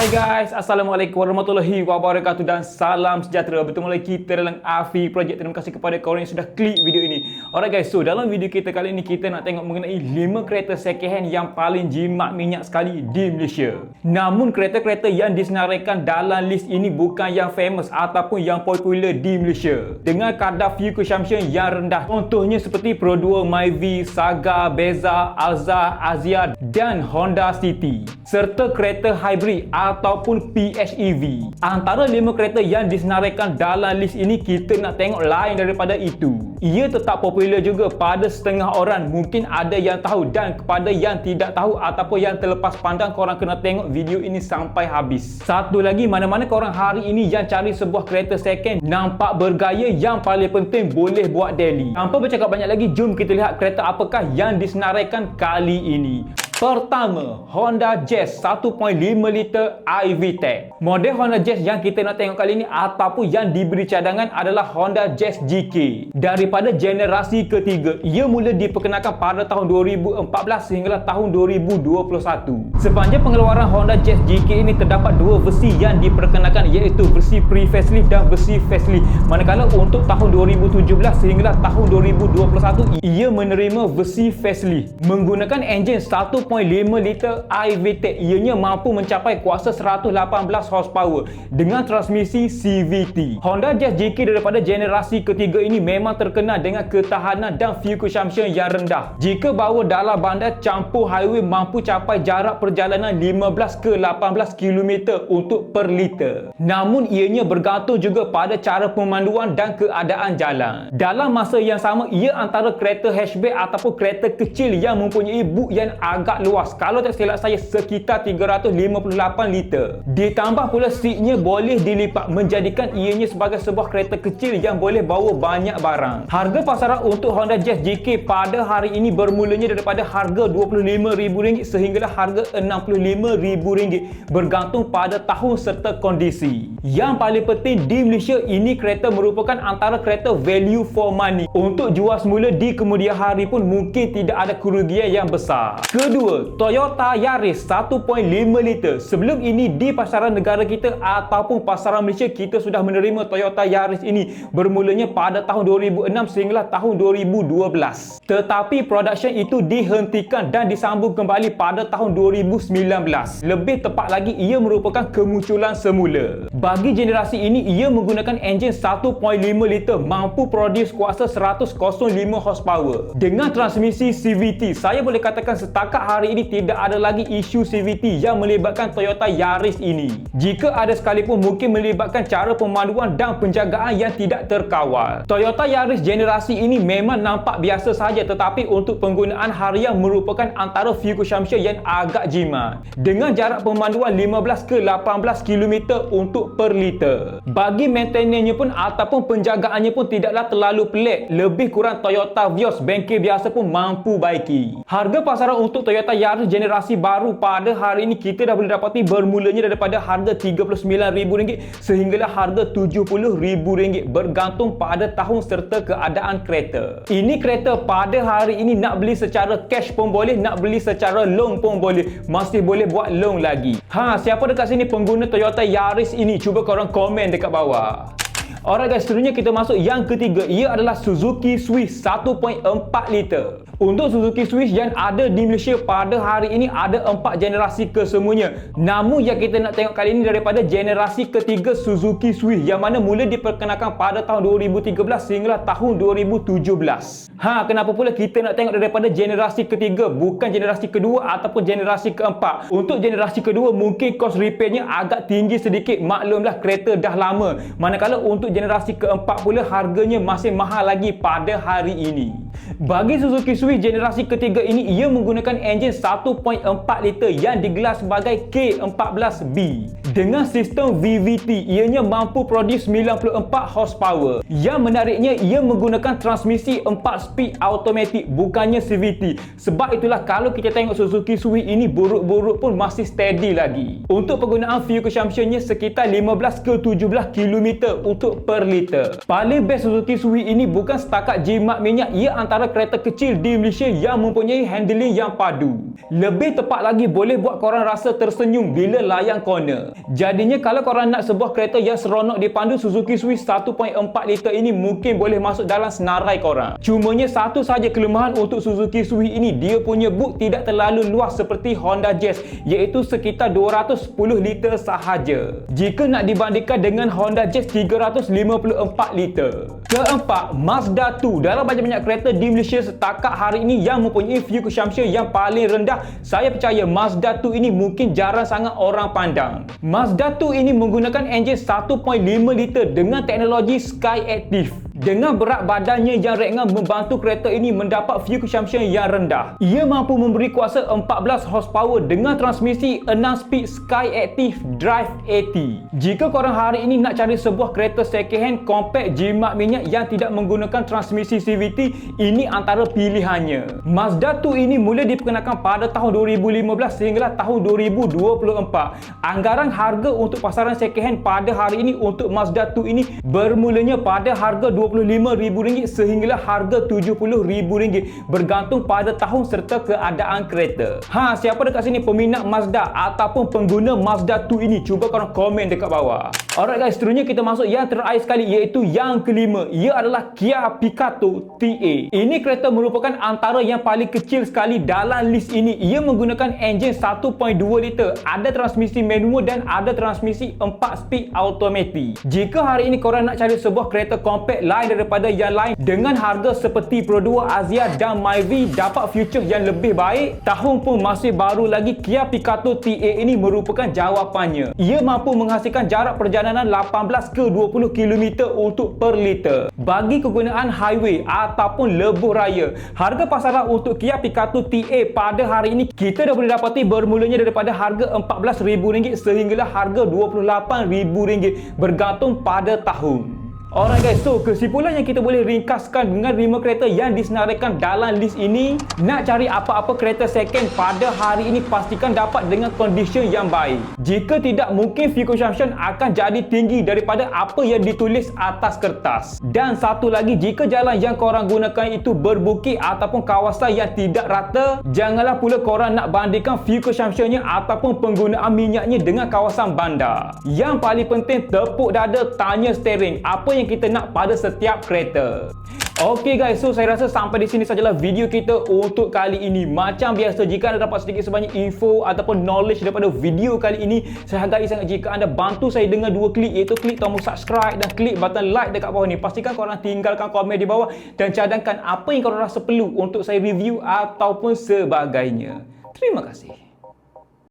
Hai guys, Assalamualaikum warahmatullahi wabarakatuh dan salam sejahtera. Bertemu lagi kita dalam Afi Project. Terima kasih kepada korang yang sudah klik video ini. Alright guys, so dalam video kita kali ini kita nak tengok mengenai 5 kereta second hand yang paling jimat minyak sekali di Malaysia. Namun kereta-kereta yang disenaraikan dalam list ini bukan yang famous ataupun yang popular di Malaysia, dengan kadar fuel consumption yang rendah. Contohnya seperti Pro 2, Myvi, Saga, Beza, Alza, Azia dan Honda City, serta kereta hybrid ataupun PHEV. Antara 5 kereta yang disenaraikan dalam list ini, kita nak tengok lain daripada itu. Ia tetap popular juga pada setengah orang, mungkin ada yang tahu, dan kepada yang tidak tahu ataupun yang terlepas pandang, korang kena tengok video ini sampai habis. Satu lagi, mana-mana korang hari ini yang cari sebuah kereta second nampak bergaya, yang paling penting boleh buat daily. Tanpa bercakap banyak lagi, jom kita lihat kereta apakah yang disenaraikan kali ini. Pertama, Honda Jazz 1.5 liter iVTEC. Model Honda Jazz yang kita nak tengok kali ini ataupun yang diberi cadangan adalah Honda Jazz GK. Daripada generasi ketiga, ia mula diperkenalkan pada tahun 2014 sehinggalah tahun 2021. Sepanjang pengeluaran Honda Jazz GK ini terdapat dua versi yang diperkenalkan, iaitu versi pre-facelift dan versi facelift. Manakala untuk tahun 2017 sehinggalah tahun 2021, ia menerima versi facelift menggunakan enjin 1.5 liter iVTEC. Ianya mampu mencapai kuasa 118 horsepower dengan transmisi CVT. Honda Jazz GK daripada generasi ketiga ini memang terkenal dengan ketahanan dan fuel consumption yang rendah. Jika bawa dalam bandar campur highway, mampu capai jarak perjalanan 15 ke 18 km untuk per liter. Namun ianya bergantung juga pada cara pemanduan dan keadaan jalan. Dalam masa yang sama, ia antara kereta hatchback ataupun kereta kecil yang mempunyai boot yang agak luas. Kalau tak silap saya, sekitar 358 liter. Ditambah pula seatnya boleh dilipat, menjadikan ianya sebagai sebuah kereta kecil yang boleh bawa banyak barang. Harga pasaran untuk Honda Jazz GK pada hari ini bermulanya daripada harga RM25,000 sehinggalah harga RM65,000, bergantung pada tahun serta kondisi. Yang paling penting di Malaysia ini, kereta merupakan antara kereta value for money. Untuk jual semula di kemudian hari pun mungkin tidak ada kerugian yang besar. Kedua, Toyota Yaris 1.5 liter. Sebelum ini di pasaran negara kita ataupun pasaran Malaysia, kita sudah menerima Toyota Yaris ini bermulanya pada tahun 2006 sehinggalah tahun 2012. Tetapi production itu dihentikan dan disambung kembali pada tahun 2019. Lebih tepat lagi, ia merupakan kemunculan semula. Bagi generasi ini, ia menggunakan enjin 1.5 liter, mampu produce kuasa 105 horsepower dengan transmisi CVT. Saya boleh katakan setakat hari ini tidak ada lagi isu CVT yang melibatkan Toyota Yaris ini. Jika ada sekalipun, mungkin melibatkan cara pemanduan dan penjagaan yang tidak terkawal. Toyota Yaris generasi ini memang nampak biasa saja, tetapi untuk penggunaan harian merupakan antara fuel consumption yang agak jimat, dengan jarak pemanduan 15 ke 18 km untuk per liter. Bagi maintenance-nya pun ataupun penjagaannya pun tidaklah terlalu pelik. Lebih kurang Toyota Vios bengkel biasa pun mampu baiki. Harga pasaran untuk Toyota Yaris generasi baru pada hari ini kita dah boleh dapati bermulanya daripada harga RM39,000 sehinggalah harga RM70,000, bergantung pada tahun serta keadaan kereta. Ini kereta pada hari ini nak beli secara cash pun boleh, nak beli secara loan pun boleh, masih boleh buat loan lagi. Siapa dekat sini pengguna Toyota Yaris ini? Cuba korang komen dekat bawah. Alright guys, seterusnya kita masuk yang ketiga. Ia adalah Suzuki Swift 1.4 liter. Untuk Suzuki Swift yang ada di Malaysia pada hari ini ada 4 generasi kesemuanya. Namun yang kita nak tengok kali ini daripada generasi ketiga Suzuki Swift, yang mana mula diperkenalkan pada tahun 2013 sehinggalah tahun 2017. Kenapa pula kita nak tengok daripada generasi ketiga, bukan generasi kedua ataupun generasi keempat? Untuk generasi kedua mungkin kos repairnya agak tinggi sedikit, maklumlah kereta dah lama. Manakala untuk generasi keempat pula harganya masih mahal lagi pada hari ini. Bagi Suzuki Swift generasi ketiga ini, ia menggunakan enjin 1.4 liter yang digelar sebagai K14B. Dengan sistem VVT, ianya mampu produce 94 horsepower. Yang menariknya, ia menggunakan transmisi 4 speed automatic, bukannya CVT. Sebab itulah kalau kita tengok Suzuki Swift ini, buruk-buruk pun masih steady lagi. Untuk penggunaan fuel consumptionnya sekitar 15 ke 17 km untuk per liter. Paling best Suzuki Swift ini bukan setakat jimat minyak, ia antara kereta kecil di di Malaysia yang mempunyai handling yang padu. Lebih tepat lagi, boleh buat korang rasa tersenyum bila layang corner. Jadinya kalau korang nak sebuah kereta yang seronok dipandu, Suzuki Swift 1.4 liter ini mungkin boleh masuk dalam senarai korang. Cumanya satu saja kelemahan untuk Suzuki Swift ini, dia punya boot tidak terlalu luas seperti Honda Jazz, iaitu sekitar 210 liter sahaja jika nak dibandingkan dengan Honda Jazz 354 liter. Keempat, Mazda 2. Dalam banyak-banyak kereta di Malaysia setakat hari ini yang mempunyai fuel consumption yang paling rendah, saya percaya Mazda 2 ini mungkin jarang sangat orang pandang. Mazda 2 ini menggunakan enjin 1.5 liter dengan teknologi Skyactiv. Dengan berat badannya yang ringan membantu kereta ini mendapat fuel consumption yang rendah. Ia mampu memberi kuasa 14 horsepower dengan transmisi 6 speed Skyactiv Drive 80. Jika korang hari ini nak cari sebuah kereta second hand compact jimat minyak yang tidak menggunakan transmisi CVT, ini antara pilihannya. Mazda 2 ini mula diperkenalkan pada tahun 2015 sehinggalah tahun 2024. Anggaran harga untuk pasaran second hand pada hari ini untuk Mazda 2 ini bermulanya pada harga RM25,000 sehinggalah harga RM70,000 bergantung pada tahun serta keadaan kereta. Siapa dekat sini peminat Mazda ataupun pengguna Mazda 2 ini? Cuba korang komen dekat bawah. Alright guys, seterusnya kita masuk yang terakhir sekali, iaitu yang kelima. Ia adalah Kia Picanto TA. Ini kereta merupakan antara yang paling kecil sekali dalam list ini. Ia menggunakan enjin 1.2 liter, ada transmisi manual dan ada transmisi 4 speed automatik. Jika hari ini korang nak cari sebuah kereta compact lain daripada yang lain dengan harga seperti Pro 2 Azia dan Myvi dapat future yang lebih baik, tahun pun masih baru lagi, Kia Picanto TA ini merupakan jawapannya. Ia mampu menghasilkan jarak perjalanan 18 ke 20 km untuk per liter bagi kegunaan highway ataupun lebuh raya. Harga pasaran untuk Kia Picanto TA pada hari ini kita dah boleh dapati bermulanya daripada harga RM14,000 sehinggalah harga RM28,000 bergantung pada tahun. Alright guys, so kesimpulan yang kita boleh ringkaskan dengan 5 kereta yang disenaraikan dalam list ini, nak cari apa-apa kereta second pada hari ini pastikan dapat dengan condition yang baik. Jika tidak, mungkin fuel consumption akan jadi tinggi daripada apa yang ditulis atas kertas. Dan satu lagi, jika jalan yang korang gunakan itu berbukit ataupun kawasan yang tidak rata, janganlah pula korang nak bandingkan fuel consumptionnya ataupun penggunaan minyaknya dengan kawasan bandar. Yang paling penting, tepuk dada, tanya steering apa yang kita nak pada setiap kereta. Okey guys, so saya rasa sampai di sini sajalah video kita untuk kali ini. Macam biasa, jika anda dapat sedikit sebanyak info ataupun knowledge daripada video kali ini, saya hargai sangat jika anda bantu saya dengan 2 klik, iaitu klik tombol subscribe dan klik button like dekat bawah ni. Pastikan korang tinggalkan komen di bawah dan cadangkan apa yang korang rasa perlu untuk saya review ataupun sebagainya. Terima kasih.